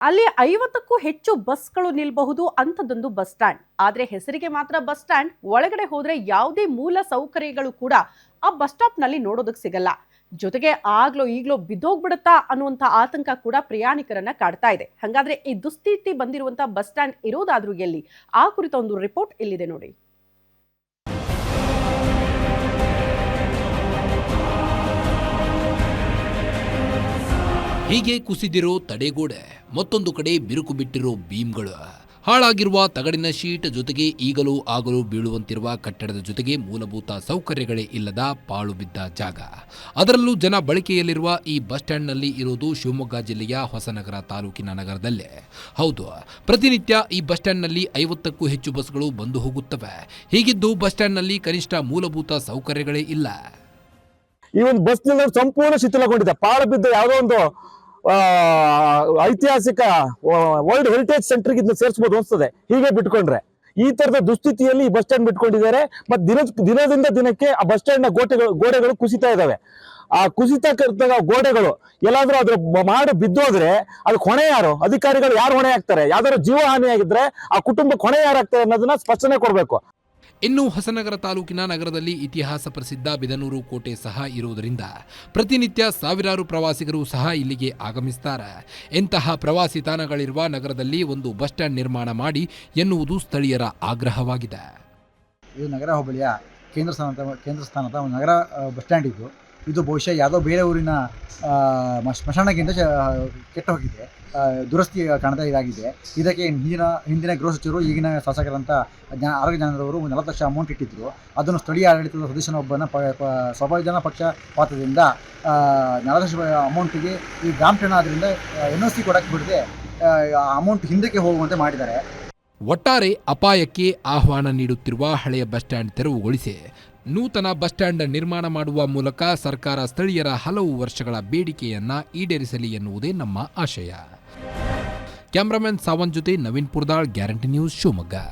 ಅಲ್ಲಿ 50ಕ್ಕೂ ಹೆಚ್ಚು ಬಸ್ಗಳು ನಿಲ್ಬಹುದು ಅಂತದೊಂದು ಬಸ್ ಸ್ಟ್ಯಾಂಡ್. ಆದ್ರೆ ಹೆಸರಿಗೆ ಮಾತ್ರ ಬಸ್ ಸ್ಟ್ಯಾಂಡ್. ಒಳಗಡೆ ಹೋದ್ರೆ ಯಾವುದೇ ಮೂಲ ಸೌಕರ್ಯಗಳು ಕೂಡ ಆ ಬಸ್ ಸ್ಟಾಪ್ ನಲ್ಲಿ ನೋಡೋದಕ್ಕೆ ಸಿಗಲ್ಲ. ಜೊತೆಗೆ ಆಗ್ಲೋ ಈಗ್ಲೋ ಬಿದ್ದೋಗ್ಬಿಡುತ್ತಾ ಅನ್ನುವಂತ ಆತಂಕ ಕೂಡ ಪ್ರಯಾಣಿಕರನ್ನ ಕಾಡ್ತಾ ಇದೆ. ಹಾಗಾದ್ರೆ ಈ ದುಸ್ಥಿತಿ ಬಂದಿರುವಂತ ಬಸ್ ಸ್ಟ್ಯಾಂಡ್ ಇರೋದಾದ್ರೂ ಎಲ್ಲಿ? ಆ ಕುರಿತ ಒಂದು ರಿಪೋರ್ಟ್ ಇಲ್ಲಿದೆ ನೋಡಿ. ಹೀಗೆ ಕುಸಿದಿರೋ ತಡೆಗೋಡೆ, ಮತ್ತೊಂದು ಕಡೆ ಬಿರುಕು ಬಿಟ್ಟಿರೋ ಬೀಮ್ಗಳು, ಹಾಳಾಗಿರುವ ತಗಡಿನ ಶೀಟ್ ಜೊತೆಗೆ ಈಗಲೂ ಆಗಲೂ ಬೀಳುವಂತಿರುವ ಕಟ್ಟಡದ ಜೊತೆಗೆ ಮೂಲಭೂತ ಸೌಕರ್ಯಗಳೇ ಇಲ್ಲದ ಪಾಳು ಬಿದ್ದ ಜಾಗ. ಅದರಲ್ಲೂ ಜನ ಬಳಕೆಯಲ್ಲಿರುವ ಈ ಬಸ್ ಸ್ಟ್ಯಾಂಡ್ನಲ್ಲಿ ಇರೋದು ಶಿವಮೊಗ್ಗ ಜಿಲ್ಲೆಯ ಹೊಸನಗರ ತಾಲೂಕಿನ ನಗರದಲ್ಲೇ. ಹೌದು, ಪ್ರತಿನಿತ್ಯ ಈ ಬಸ್ ಸ್ಟ್ಯಾಂಡ್ನಲ್ಲಿ 50ಕ್ಕೂ ಹೆಚ್ಚು ಬಸ್ಗಳು ಬಂದು ಹೋಗುತ್ತವೆ. ಹೀಗಿದ್ದು ಬಸ್ ಸ್ಟ್ಯಾಂಡ್ನಲ್ಲಿ ಕನಿಷ್ಠ ಮೂಲಭೂತ ಸೌಕರ್ಯಗಳೇ ಇಲ್ಲ. ಈ ಒಂದು ಬಸ್ ನಿಲ್ದಾಣ ಸಂಪೂರ್ಣ ಶಿಥಿಲಗೊಂಡಿದೆ. ಪಾಳು ಬಿದ್ದ ಯಾವುದೋ ಒಂದು ಐತಿಹಾಸಿಕ ವರ್ಲ್ಡ್ ಹೆರಿಟೇಜ್ ಸೆಂಟರ್ ಇದನ್ನ ಸೇರಿಸಬಹುದು ಅನ್ಸ್ತದೆ ಹೀಗೆ ಬಿಟ್ಕೊಂಡ್ರೆ. ಈ ತರದ ದುಸ್ಥಿತಿಯಲ್ಲಿ ಈ ಬಸ್ ಸ್ಟ್ಯಾಂಡ್ ಬಿಟ್ಕೊಂಡಿದ್ದಾರೆ. ಮತ್ತೆ ದಿನದಿಂದ ದಿನಕ್ಕೆ ಆ ಬಸ್ ಸ್ಟ್ಯಾಂಡ್ ನ ಗೋಡೆಗಳು ಕುಸಿತಾ ಇದಾವೆ. ಆ ಕುಸಿತ ಗೋಡೆಗಳು ಎಲ್ಲಾದ್ರೂ ಅದ್ರ ಮಾಡಿ ಬಿದ್ದೋದ್ರೆ ಅದಕ್ಕೆ ಹೊಣೆ ಯಾರು? ಅಧಿಕಾರಿಗಳು ಯಾರು ಹೊಣೆ ಆಗ್ತಾರೆ? ಯಾವ್ದಾದ್ರು ಜೀವ ಹಾನಿ ಆಗಿದ್ರೆ ಆ ಕುಟುಂಬಕ್ಕೆ ಹೊಣೆ ಯಾರಾಗ್ತಾರೆ ಅನ್ನೋದನ್ನ ಸ್ಪಷ್ಟನೆ ಕೊಡ್ಬೇಕು. ಇನ್ನು ಹೊಸನಗರ ತಾಲೂಕಿನ ನಗರದಲ್ಲಿ ಇತಿಹಾಸ ಪ್ರಸಿದ್ಧ ಬಿದನೂರು ಕೋಟೆ ಸಹ ಇರುವುದರಿಂದ ಪ್ರತಿನಿತ್ಯ ಸಾವಿರಾರು ಪ್ರವಾಸಿಗರು ಸಹ ಇಲ್ಲಿಗೆ ಆಗಮಿಸುತ್ತಾರೆ. ಇಂತಹ ಪ್ರವಾಸಿ ತಾಣಗಳಿರುವ ನಗರದಲ್ಲಿ ಒಂದು ಬಸ್ ಸ್ಟ್ಯಾಂಡ್ ನಿರ್ಮಾಣ ಮಾಡಿ ಎನ್ನುವುದು ಸ್ಥಳೀಯರ ಆಗ್ರಹವಾಗಿದೆ. ಇದು ನಗರ ಹೋಬಳಿಯ ಕೇಂದ್ರ ಸ್ಥಾನದ ಒಂದು ನಗರ ಬಸ್ ಸ್ಟ್ಯಾಂಡ್ ಇದು ಬಹುಶಃ ಯಾವುದೋ ಬೇರೆ ಊರಿನ ಸ್ಮಶಾನಕ್ಕಿಂತ ಕೆಟ್ಟು ಹೋಗಿದೆ. ದುರಸ್ತಿ ಕಾಣದ ಇದಾಗಿದೆ. ಇದಕ್ಕೆ ಹಿಂದಿನ ಗೃಹ ಸಚಿವರು, ಈಗಿನ ಶಾಸಕರಂತ ಆರೋಗ್ಯ ಜನರವರು 40 ಲಕ್ಷ ಅಮೌಂಟ್ ಇಟ್ಟಿದ್ರು. ಅದನ್ನು ಸ್ಥಳೀಯ ಆಡಳಿತದ ಸದಸ್ಯನೊಬ್ಬನ ಸ್ವಾಭಾವಿಕ ಜನ ಪಕ್ಷಪಾತದಿಂದ 40 ಲಕ್ಷ ಅಮೌಂಟಿಗೆ ಈ ಗ್ರಾಮ ಠಾಣ ಆದ್ದರಿಂದ NOC ಕೊಡಕ್ಕೆ ಬಿಡದೆ ಅಮೌಂಟ್ ಹಿಂದಕ್ಕೆ ಹೋಗುವಂತೆ ಮಾಡಿದ್ದಾರೆ. ಒಟ್ಟಾರೆ ಅಪಾಯಕ್ಕೆ ಆಹ್ವಾನ ನೀಡುತ್ತಿರುವ ಹಳೆಯ ಬಸ್ ಸ್ಟ್ಯಾಂಡ್ ತೆರವುಗೊಳಿಸಿ ನೂತನ ಬಸ್ ಸ್ಟ್ಯಾಂಡ್ ನಿರ್ಮಾಣ ಮಾಡುವ ಮೂಲಕ ಸರ್ಕಾರ ಸ್ಥಳೀಯರ ಹಲವು ವರ್ಷಗಳ ಬೇಡಿಕೆಯನ್ನ ಈಡೇರಿಸಲಿ ಎನ್ನುವುದೇ ನಮ್ಮ ಆಶಯ. ಕ್ಯಾಮರಾಮನ್ ಸಾವಂತ್ ಜೊತೆ ನವೀನ್ ಪುರ್ದಾಳ್, ಗ್ಯಾರಂಟಿ ನ್ಯೂಸ್, ಶಿವಮೊಗ್ಗ.